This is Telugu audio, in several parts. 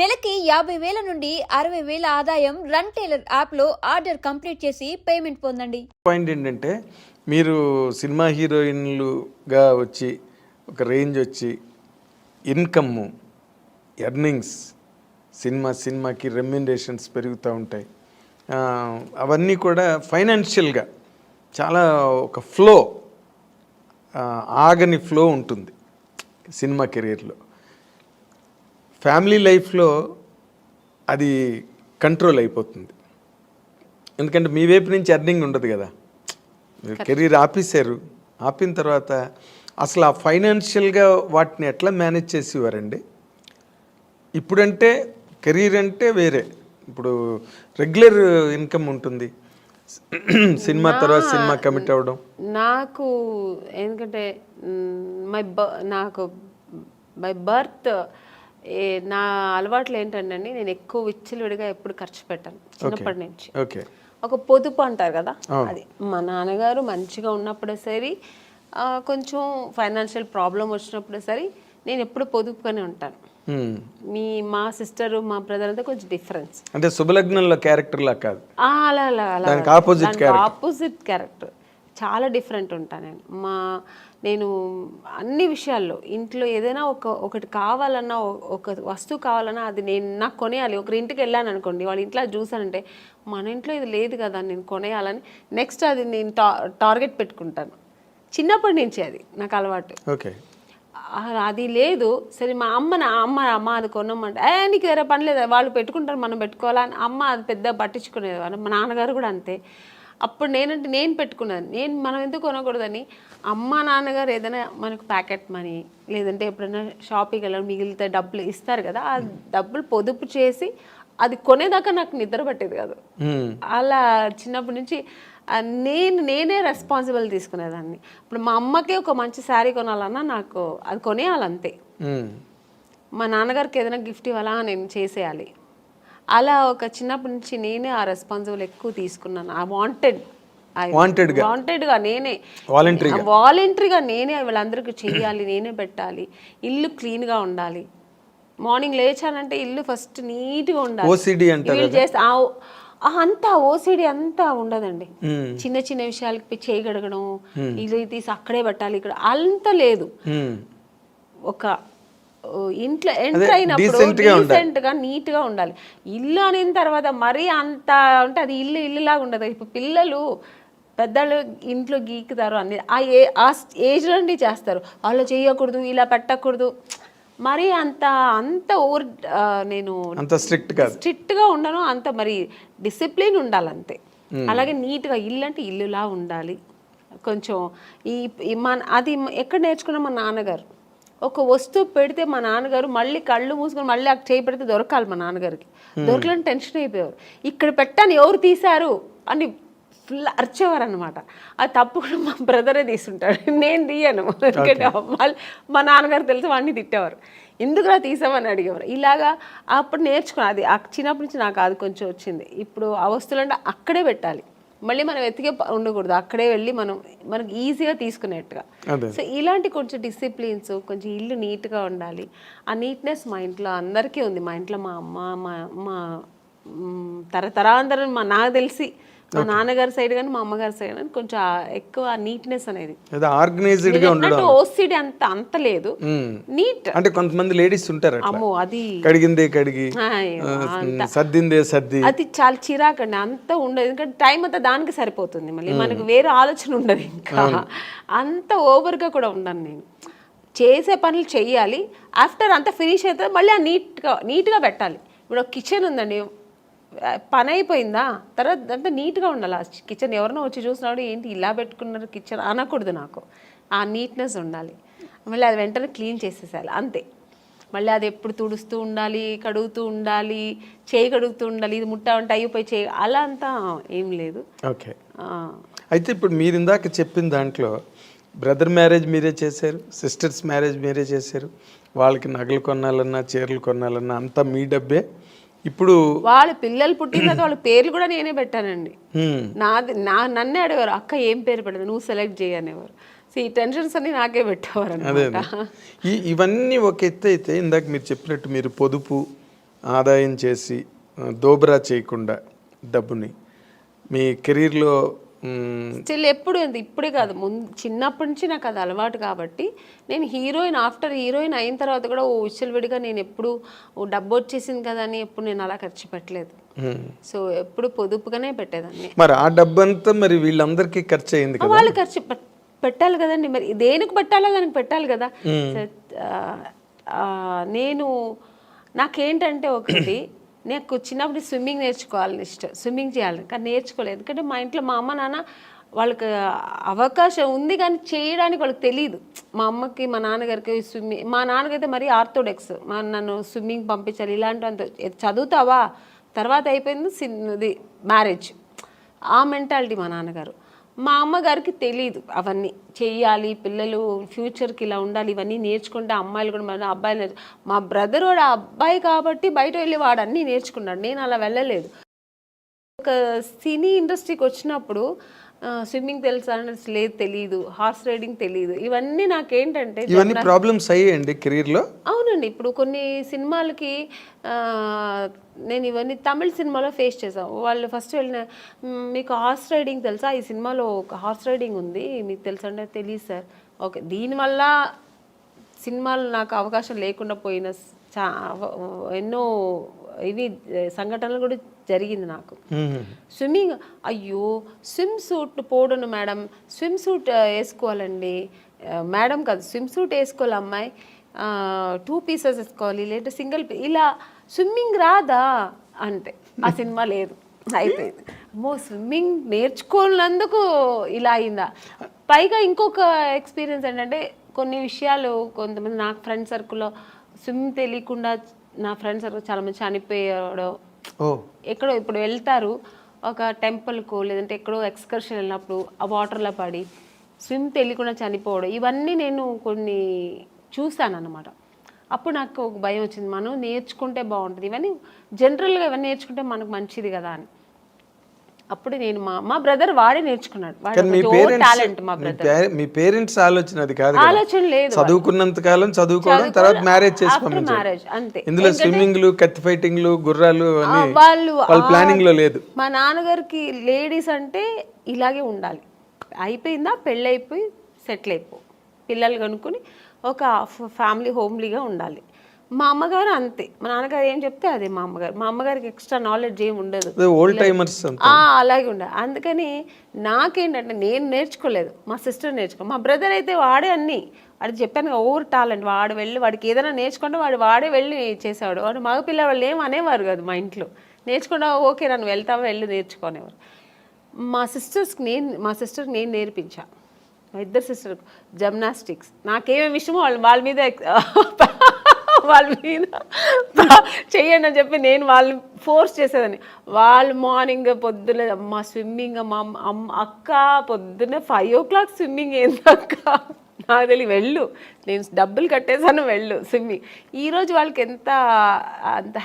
నెలకి 50,000 నుండి 60,000 ఆదాయం రన్ టైలర్ యాప్లో ఆర్డర్ కంప్లీట్ చేసి పేమెంట్ పొందండి. పాయింట్ ఏంటంటే మీరు సినిమా హీరోయిన్లుగా వచ్చి ఒక రేంజ్ వచ్చి ఇన్కమ్ ఎర్నింగ్స్ సినిమాకి రెమ్యునరేషన్స్ పెరుగుతూ ఉంటాయి. అవన్నీ కూడా ఫైనాన్షియల్గా చాలా ఒక ఫ్లో, ఆగని ఫ్లో ఉంటుంది సినిమా కెరీర్లో. ఫ్యామిలీ లైఫ్లో అది కంట్రోల్ అయిపోతుంది. ఎందుకంటే మీ వైపు నుంచి ఎర్నింగ్ ఉండదు కదా, కెరీర్ ఆపేశారు. ఆపిన తర్వాత అసలు ఆ ఫైనాన్షియల్గా వాటిని ఎట్లా మేనేజ్ చేసేవారండి? ఇప్పుడంటే కెరీర్ అంటే వేరే, ఇప్పుడు రెగ్యులర్ ఇన్కమ్ ఉంటుంది, సినిమా తర్వాత సినిమా కమిట్ అవ్వడం. నాకు ఎందుకంటే నాకు బై బర్త్ నా అలవాట్లు ఏంటంటే నేను ఎక్కువ విచ్చలవిడిగా ఎప్పుడు ఖర్చు పెట్టాను చిన్నప్పటి నుంచి. ఓకే, ఒక పొదుపు అంటారు కదా, అది మా నాన్నగారు మంచిగా ఉన్నప్పుడే సరే, కొంచెం ఫైనాన్షియల్ ప్రాబ్లం వచ్చినప్పుడే సరే నేను ఎప్పుడు పొదుపుగానే ఉంటాను. మా సిస్టర్ మా బ్రదర్ అంతా కొంచెం డిఫరెన్స్, అంటే శుభలగ్నంలో క్యారెక్టర్ లా కాదు, అలా ఆపోజిట్ క్యారెక్టర్, చాలా డిఫరెంట్ ఉంటాను నేను అన్ని విషయాల్లో. ఇంట్లో ఏదైనా ఒకటి కావాలన్నా, ఒక వస్తువు కావాలన్నా అది నాకు కొనేయాలి. ఒకరి ఇంటికి వెళ్ళాను అనుకోండి, వాళ్ళ ఇంట్లో చూసానంటే మన ఇంట్లో ఇది లేదు కదా, నేను కొనేయాలని నెక్స్ట్ అది నేను టార్గెట్ పెట్టుకుంటాను. చిన్నప్పటి నుంచి అది నాకు అలవాటు. ఓకే, అది లేదు సరే, మా అమ్మ అది కొనమంటే నీకు వేరే పని లేదు, వాళ్ళు పెట్టుకుంటారు మనం పెట్టుకోవాలని అమ్మ అది పెద్ద పట్టించుకునేది. మా నాన్నగారు కూడా అంతే. అప్పుడు నేను పెట్టుకున్నాను, మనం ఎందుకు కొనకూడదని. అమ్మ నాన్నగారు ఏదైనా మనకు ప్యాకెట్ మనీ లేదంటే ఎప్పుడైనా షాపింగ్కి వెళ్ళడం మిగిలితే డబ్బులు ఇస్తారు కదా, ఆ డబ్బులు పొదుపు చేసి అది కొనేదాకా నాకు నిద్ర పట్టేది కాదు. అలా చిన్నప్పటి నుంచి నేనే రెస్పాన్సిబుల్ తీసుకునేదాన్ని. ఇప్పుడు మా అమ్మకే ఒక మంచి శారీ కొనాలన్నా నాకు అది కొనేయాలంతే. మా నాన్నగారికి ఏదైనా గిఫ్ట్ ఇవ్వాలా నేను చేసేయాలి. అలా ఒక చిన్నప్పటి నుంచి నేనే ఆ రెస్పాన్సిబుల్ ఎక్కువ తీసుకున్నాను. వాంటెడ్గా నేనే వాలంటరీగా నేనే వీళ్ళందరికీ చెయ్యాలి, నేనే పెట్టాలి. ఇల్లు క్లీన్గా ఉండాలి. మార్నింగ్ లేచానంటే ఇల్లు ఫస్ట్ నీట్గా ఉండాలి. అంతా ఓసిడి అంతా ఉండదండి. చిన్న చిన్న విషయాలకి చేయి గడగడం, ఇల్లు తీసి అక్కడే పెట్టాలి, ఇక్కడ అంత లేదు. ఒక ఇంట్లో ఎంటర్ అయినప్పుడు డీసెంట్ గా నీట్ గా ఉండాలి. ఇల్లు అనిన తర్వాత మరీ అంత అంటే అది ఇల్లులాగా ఉండదు. ఇప్పుడు పిల్లలు పెద్దలు ఇంట్లో గీకుతారు అన్ని ఆ ఏజ్ నుండి చేస్తారు. వాళ్ళు చేయకూడదు, ఇలా పెట్టకూడదు, మరి అంత ఓవర్ నేను స్ట్రిక్ట్ గా ఉండను. అంత మరి డిసిప్లిన్ ఉండాలి అంతే. అలాగే నీట్ గా ఇల్లు అంటే ఇల్లులా ఉండాలి. కొంచెం అది ఎక్కడ నేర్చుకున్నా మా నాన్నగారు. ఒక వస్తువు పెడితే మా నాన్నగారు మళ్ళీ కళ్ళు మూసుకొని మళ్ళీ అక్కడ చేయి పెడితే దొరకాలి. మా నాన్నగారికి దొరకలని టెన్షన్ అయిపోయారు. ఇక్కడ పెట్టాను ఎవరు తీశారు అని ఫుల్ అరిచేవారు అనమాట. అది తప్పు కూడా మా బ్రదరే తీసుంటాడు, నేను తీయను. ఎందుకంటే మా నాన్నగారు తెలిసి వాడిని తిట్టేవారు, ఎందుకులా తీసామని అడిగేవారు. ఇలాగా అప్పుడు నేర్చుకున్నాను. అది చిన్నప్పటి నుంచి నాకు అది కొంచెం వచ్చింది. ఇప్పుడు ఆ వస్తువులు అంటే అక్కడే పెట్టాలి, మళ్ళీ మనం ఎత్తికే ఉండకూడదు, అక్కడే వెళ్ళి మనకు ఈజీగా తీసుకునేట్టుగా. సో ఇలాంటి కొంచెం డిసిప్లిన్స్, కొంచెం ఇల్లు నీట్గా ఉండాలి. ఆ నీట్నెస్ మా ఇంట్లో అందరికీ ఉంది. మా ఇంట్లో మా అమ్మ మా తరతరాంతరం నాకు తెలిసి మా నాన్నగారి సైడ్ కానీ మా అమ్మగారి సైడ్ కానీ కొంచెం ఎక్కువ నీట్నెస్ అనేది, ఓసిడి అంత లేదు, నీట్. అంటే కొంతమంది లేడీస్ ఉంటారు, అమ్మో అది కడిగిందే కడిగి సర్దిందే సర్ది, అది చాలా చిరాకండి. అంత ఉండదు, ఎందుకంటే టైం అంతా దానికి సరిపోతుంది. మళ్ళీ మనకు వేరే ఆలోచన ఉండదు. ఇంకా అంత ఓవర్గా కూడా ఉండను నేను. చేసే పనులు చెయ్యాలి, ఆఫ్టర్ అంతా ఫినిష్ అవుతుంది మళ్ళీ నీట్గా పెట్టాలి. ఇప్పుడు కిచెన్ ఉందండి, పని అయిపోయిందా తర్వాత అంతా నీట్గా ఉండాలి. ఆ కిచెన్ ఎవరినో వచ్చి చూసినాడు ఏంటి ఇలా పెట్టుకున్నారు కిచెన్ అనకూడదు. నాకు ఆ నీట్నెస్ ఉండాలి. మళ్ళీ అది వెంటనే క్లీన్ చేసేసేయాలి అంతే. మళ్ళీ అది ఎప్పుడు తుడుస్తూ ఉండాలి, కడుగుతూ ఉండాలి, చేయి కడుగుతూ ఉండాలి, ఇది ముట్ట ఉంటే అయిపోయి చేయి, అలా అంతా ఏం లేదు. ఓకే, అయితే ఇప్పుడు మీరు ఇందాక చెప్పిన దాంట్లో బ్రదర్ మ్యారేజ్ మీరే చేశారు, సిస్టర్స్ మ్యారేజ్ మీరే చేశారు, వాళ్ళకి నగలు కొనాలన్నా చీరలు కొనాలన్నా అంతా మీ డబ్బే. ఇప్పుడు వాళ్ళ పిల్లలు పుట్టిన తర్వాత వాళ్ళ పేర్లు కూడా నేనే పెట్టానండి. నన్నే అడిగారు, అక్క ఏం పేరు పెడతావు నువ్వు సెలెక్ట్ చేయనేవారు. ఈ టెన్షన్స్ అన్ని నాకే పెట్టేవారు. ఇవన్నీ ఒక ఎత్తు అయితే, ఇందాక మీరు చెప్పినట్టు మీరు పొదుపు ఆదాయం చేసి దోబరా చేయకుండా డబ్బుని మీ కెరీర్లో స్టిల్ ఎప్పుడు ఇప్పుడే కాదు, ముందు చిన్నప్పటి నుంచి నాకు అది అలవాటు కాబట్టి నేను ఆఫ్టర్ హీరోయిన్ అయిన తర్వాత కూడా విడిగా నేను ఎప్పుడు డబ్బు వచ్చేసింది కదా అని ఎప్పుడు నేను అలా ఖర్చు పెట్టలేదు. సో ఎప్పుడు పొదుపుగానే పెట్టేదాన్ని. మరి ఆ డబ్బంతా మరి వీళ్ళందరికీ ఖర్చు అయింది కదా, వాళ్ళు ఖర్చు పెట్టాలి కదండి, మరి దేనికి పెట్టాలో దానికి పెట్టాలి కదా. నేను నాకేంటంటే ఒకటి, నాకు చిన్నప్పుడు స్విమ్మింగ్ నేర్చుకోవాలని ఇష్టం, స్విమ్మింగ్ చేయాలని, కానీ నేర్చుకోలేదు. ఎందుకంటే మా ఇంట్లో మా అమ్మ నాన్న వాళ్ళకి అవకాశం ఉంది కానీ చేయడానికి వాళ్ళకి తెలియదు. మా అమ్మకి మా నాన్నగారికి స్విమ్మింగ్, మా నాన్నగైతే మరీ ఆర్థోడాక్స్, నన్ను స్విమ్మింగ్ పంపించాలి ఇలాంటి చదువుతావా తర్వాత అయిపోయింది మ్యారేజ్, ఆ మెంటాలిటీ మా నాన్నగారు. మా అమ్మగారికి తెలియదు అవన్నీ చెయ్యాలి, పిల్లలు ఫ్యూచర్కి ఇలా ఉండాలి, ఇవన్నీ నేర్చుకుంటే అమ్మాయిలు కూడా మన అబ్బాయిలు మా బ్రదర్ వాడు అబ్బాయి కాబట్టి బయట వెళ్ళి వాడు అన్నీ నేర్చుకున్నాడు, నేను అలా వెళ్ళలేదు. ఒక సినీ ఇండస్ట్రీకి వచ్చినప్పుడు స్విమ్మింగ్ తెలుసా అంటే లేదు, తెలియదు, హార్స్ రైడింగ్ తెలియదు. ఇవన్నీ నాకేంటంటే ఇవన్నీ ప్రాబ్లమ్స్ అయ్యాయండి కెరీర్లో. అవునండి, ఇప్పుడు కొన్ని సినిమాలకి నేను ఇవన్నీ తమిళ సినిమాలో ఫేస్ చేసాను. వాళ్ళు ఫస్ట్ వెళ్ళిన మీకు హార్స్ రైడింగ్ తెలుసా, ఈ సినిమాలో ఒక హార్స్ రైడింగ్ ఉంది మీకు తెలుసా అంటే తెలియదు సార్. ఓకే, దీనివల్ల సినిమాలు నాకు అవకాశం లేకుండా పోయిన ఎన్నో ఇవి సంఘటనలు కూడా జరిగింది నాకు. స్విమ్మింగ్, అయ్యో స్విమ్ సూట్ పోడను మేడం, స్విమ్ సూట్ వేసుకోవాలండి మేడం, కాదు స్విమ్ సూట్ వేసుకోవాలి అమ్మాయి, 2 pieces వేసుకోవాలి లేదా సింగిల్ ఇలా స్విమ్మింగ్ రాదా అంటే ఆ సినిమా లేదు, అయిపోయింది. స్విమ్మింగ్ నేర్చుకోనందుకు ఇలా అయిందా. పైగా ఇంకొక ఎక్స్పీరియన్స్ ఏంటంటే కొన్ని విషయాలు కొంతమంది నా ఫ్రెండ్ సర్కిల్లో స్విమ్ తెలియకుండా నా ఫ్రెండ్ సర్కిల్ చాలామంది చనిపోయాడు. ఎక్కడో ఇప్పుడు వెళ్తారు ఒక టెంపుల్కు లేదంటే ఎక్కడో ఎక్స్కర్షన్ వెళ్ళినప్పుడు ఆ వాటర్లో పడి స్విమ్ తెలియకుండా చనిపోవడం, ఇవన్నీ నేను కొన్ని చూశాను అన్నమాట. అప్పుడు నాకు ఒక భయం వచ్చింది, మనం నేర్చుకుంటే బాగుంటుంది, ఇవన్నీ జనరల్గా ఇవన్నీ నేర్చుకుంటే మనకు మంచిది కదా అని. అప్పుడు నేను మా బ్రదర్ వాడే నేర్చుకున్నాడు, టాలెంట్. మా బ్రదర్ మీ పేరెంట్స్ ఆలోచన అది కాదు, ఆలోచన లేదు, చదువుకున్నంత కాలం చదువుకోవడం, తర్వాత మ్యారేజ్ చేసి మ్యారేజ్ అంతే. ఇందులో స్విమ్మింగ్లు, కత్తి ఫైటింగ్లు, గుర్రాలు వాళ్ళు ప్లానింగ్ లో లేదు. మా నాన్నగారికి లేడీస్ అంటే ఇలాగే ఉండాలి, అయిపోయిందా పెళ్ళి అయిపోయి సెటిల్ అయిపో, పిల్లలు కనుక్కొని ఒక ఫ్యామిలీ హోమ్లీగా ఉండాలి. మా అమ్మగారు అంతే, మా నాన్నగారు ఏం చెప్తే అదే మా అమ్మగారికి ఎక్స్ట్రా నాలెడ్జ్ ఏమి ఉండదు, ఓల్డ్ టైమర్స్ అలాగే ఉండదు. అందుకని నాకేంటంటే నేను నేర్చుకోలేదు, మా సిస్టర్ మా బ్రదర్ అయితే వాడే అన్నీ, వాడికి చెప్పాను ఓవర్ టాలెంట్, వాడు వెళ్ళి వాడికి ఏదైనా నేర్చుకుంటే వాడే వెళ్ళి చేసేవాడు. వాడు మగపిల్ల వాళ్ళు ఏం అనేవారు కాదు మా ఇంట్లో, నేర్చుకున్నా ఓకే నన్ను వెళ్తావా వెళ్ళి నేర్చుకునేవారు. మా సిస్టర్కి నేను నేర్పించా, మా ఇద్దరు సిస్టర్కి జిమ్నాస్టిక్స్, నాకేమేమి ఇష్టమో వాళ్ళ మీద చెయ్యండి అని చెప్పి నేను వాళ్ళని ఫోర్స్ చేసేదాన్ని. వాళ్ళు మార్నింగ్ పొద్దున మా స్విమ్మింగ్, మా అక్క పొద్దున్న 5 o'clock స్విమ్మింగ్ ఏంది అక్క నాకు తెలియదు, వెళ్ళు నేను డబ్బులు కట్టేసాను వెళ్ళు స్విమ్మింగ్. ఈ రోజు వాళ్ళకి అంత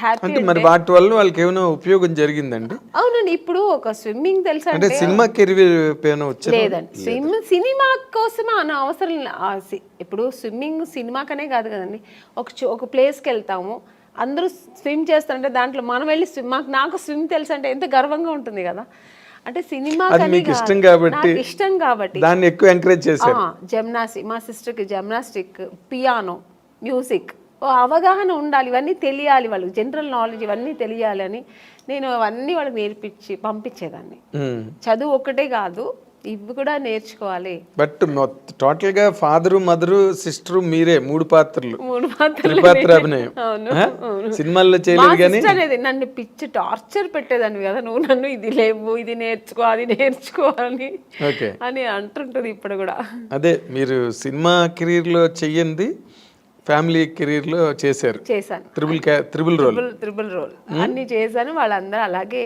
హ్యాపీ. మరి వాటి వల్ల వాళ్ళకి ఏమైనా ఉపయోగం జరిగిందండి? అవునండి, ఇప్పుడు ఒక స్విమ్మింగ్ తెలుసా అంటే సినిమా కెరీర్ లేదండి, సినిమా కోసం అవసరం. ఇప్పుడు స్విమ్మింగ్ సినిమాకనే కాదు కదండి, ఒక ప్లేస్కి వెళ్తాము అందరూ స్విమ్ చేస్తారంటే దాంట్లో మనం వెళ్ళి నాకు స్విమ్ తెలుసు అంటే ఎంత గర్వంగా ఉంటుంది కదా. అంటే సినిమా ఇష్టం కాబట్టి దాన్ని ఎక్కువ ఎంకరేజ్ చేశారు. జిమ్నాస్టిక్, మా సిస్టర్కి జిమ్నాస్టిక్, పియానో, మ్యూజిక్ అవగాహన ఉండాలి, ఇవన్నీ తెలియాలి వాళ్ళకి, జనరల్ నాలెడ్జ్ ఇవన్నీ తెలియాలి అని నేను అవన్నీ వాళ్ళకి నేర్పించి పంపించేదాన్ని. చదువు ఒక్కటే కాదు, ఇవి కూడా నేర్చుకోవాలి. బట్ టోటల్ గా ఫాదరు, మదరు, సిస్టర్ మీరే 3 పాత్రలు, అభినయం సినిమాల్లో చేయలేదు. కానీ అనేది నన్ను పిచ్చి టార్చర్ పెట్టేదాన్ని కదా, నువ్వు నన్ను ఇది లేవు, ఇది నేర్చుకో, అది నేర్చుకోవాలి అని అంటుంటది ఇప్పుడు కూడా. అదే మీరు సినిమా కెరీర్ లో చెయ్యండి, ఫ్యామిలీ కెరీర్ లో చేశాను, త్రిబుల్ రోల్ అన్ని చేశాను. వాళ్ళందరూ అలాగే,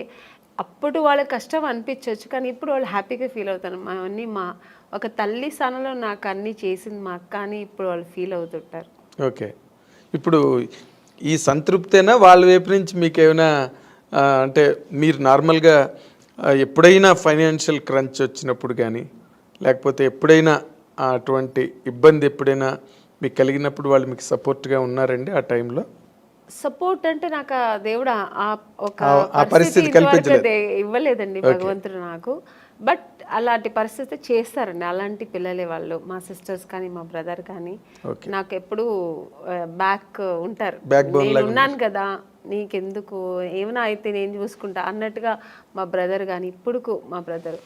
అప్పుడు వాళ్ళకి కష్టం అనిపించవచ్చు కానీ ఇప్పుడు వాళ్ళు హ్యాపీగా ఫీల్ అవుతారు. అవన్నీ మా ఒక తల్లి స్థానంలో నాకు అన్నీ చేసింది మా అక్క అని ఇప్పుడు వాళ్ళు ఫీల్ అవుతుంటారు. ఓకే, ఇప్పుడు ఈ సంతృప్తేనా వాళ్ళ వైపు నుంచి మీకు ఏమైనా అంటే మీరు నార్మల్గా ఎప్పుడైనా ఫైనాన్షియల్ క్రంచ్ వచ్చినప్పుడు కానీ లేకపోతే ఎప్పుడైనా అటువంటి ఇబ్బంది ఎప్పుడైనా మీకు కలిగినప్పుడు వాళ్ళు మీకు సపోర్ట్గా ఉన్నారండి ఆ టైంలో? సపోర్ట్ అంటే నాకు ఆ దేవుడు ఒక ఆ పరిస్థితి ఇంతవరకు ఇవ్వలేదండి భగవంతుడు నాకు. బట్ అలాంటి పరిస్థితి చేస్తారండి, అలాంటి పిల్లలే వాళ్ళు, మా సిస్టర్స్ కానీ మా బ్రదర్ కానీ నాకు ఎప్పుడు బ్యాక్ ఉంటారు. నేను ఉన్నాను కదా, నీకెందుకు, ఏమైనా అయితే నేను చూసుకుంటా అన్నట్టుగా మా బ్రదర్ కానీ ఇప్పుడు మా బ్రదర్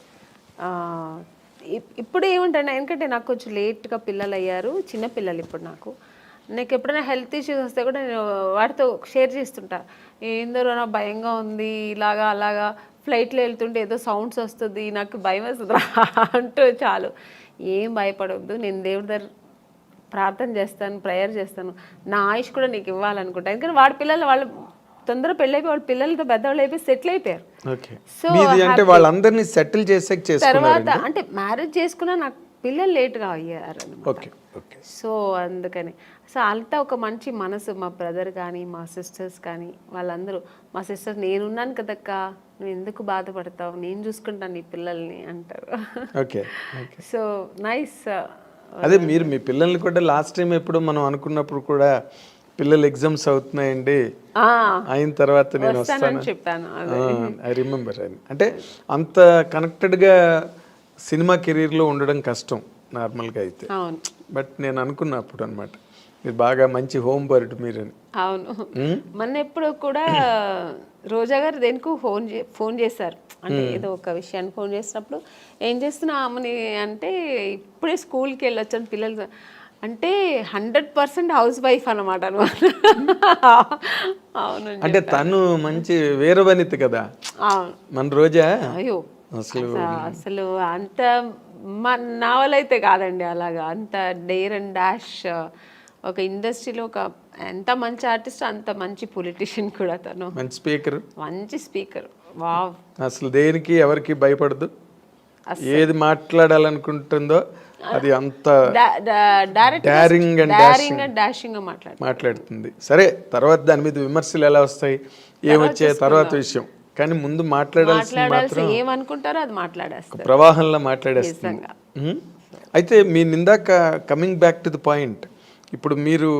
ఇప్పుడు ఏముంటాను, ఎందుకంటే నాకు కొంచెం లేట్గా పిల్లలు అయ్యారు, చిన్న పిల్లలు ఇప్పుడు నాకు ఎప్పుడైనా హెల్త్ ఇష్యూస్ వస్తే కూడా నేను వాటితో షేర్ చేస్తుంటా. ఏందో నాకు భయంగా ఉంది, ఇలాగా అలాగా ఫ్లైట్లో వెళ్తుంటే ఏదో సౌండ్స్ వస్తుంది, నాకు భయం వస్తుంది అంటూ చాలు, ఏం భయపడవద్దు, నేను దేవుడి దగ్గర ప్రార్థన చేస్తాను, ప్రేయర్ చేస్తాను, నా ఆయుష్ కూడా నీకు ఇవ్వాలనుకుంటా. ఎందుకంటే వాడి పిల్లలు వాళ్ళు తొందర పెళ్ళైపోయి వాళ్ళ పిల్లలతో పెద్దవాళ్ళు అయిపోయి సెటిల్ అయిపోయారు. సో వాళ్ళందరినీ సెటిల్ చేసే తర్వాత అంటే మ్యారేజ్ చేసుకున్నా నాకు పిల్లలు లేట్గా అయ్యారు అన్నమాట. సో అందుకని సో అంతా ఒక మంచి మనసు, మా బ్రదర్ కానీ మా సిస్టర్స్ కానీ వాళ్ళందరూ, మా సిస్టర్ నేనున్నాను కదక్క, నువ్వు ఎందుకు బాధపడతావు, నేను చూసుకుంటాను నీ పిల్లల్ని అంటారు. So nice. అదే మీరు మీ పిల్లల్ని కూడా లాస్ట్ టైం ఎప్పుడు మనం అనుకున్నప్పుడు కూడా పిల్లలు ఎగ్జామ్స్ అవుతున్నాయండి అయిన తర్వాత నేను వస్తాను చెప్పాను, ఐ రిమెంబర్. అంటే అంత కనెక్టెడ్గా సినిమా కెరీర్లో ఉండడం కష్టం నార్మల్గా అయితే. బట్ నేను అనుకున్నప్పుడు అనమాట మీరు బాగా మంచి హోమ్ బర్డ్ మీరని. అవును, మొన్న ఎప్పుడు కూడా రోజా గారు దేనికి ఫోన్ చేశారు, అంటే ఏదో ఒక విషయాన్ని ఫోన్ చేసినప్పుడు ఏం చేస్తున్నా అమ్మని అంటే ఇప్పుడే స్కూల్కి వెళ్ళొచ్చాను పిల్లలు అంటే 100% హౌస్ వైఫ్ అన్నమాట. అవును, అంటే తను మంచి వీరవనిత కదా మన రోజా. అయ్యో అసలు అంత నా వల్ల అయితే కాదండి, అలాగా అంత డేర్ అండ్ డాష్, ఒక ఇండస్ట్రీలో ఒక ఎంత మంచి ఆర్టిస్ట్ అంత మంచి పొలిటీషియన్ కూడా తను, మంచి స్పీకర్. వావ్, అసలు దేనికి ఎవరికి భయపడదు, ఏది మాట్లాడాలనుకుంటుందో అది అంత డారింగ్ అండ్ డాషింగ్ మాట్లాడుతుంది. సరే తర్వాత దాని మీద విమర్శలు ఎలా వస్తాయి ఏమొచ్చాయి తర్వాత విషయం, కానీ ముందు మాట్లాడాల్సిన ఏమనుకుంటారో అది మాట్లాడేస్తారు, ప్రవాహంలో మాట్లాడేస్తుంది. అయితే మీ ఇందాక coming back to the point, ఇప్పుడు మీరు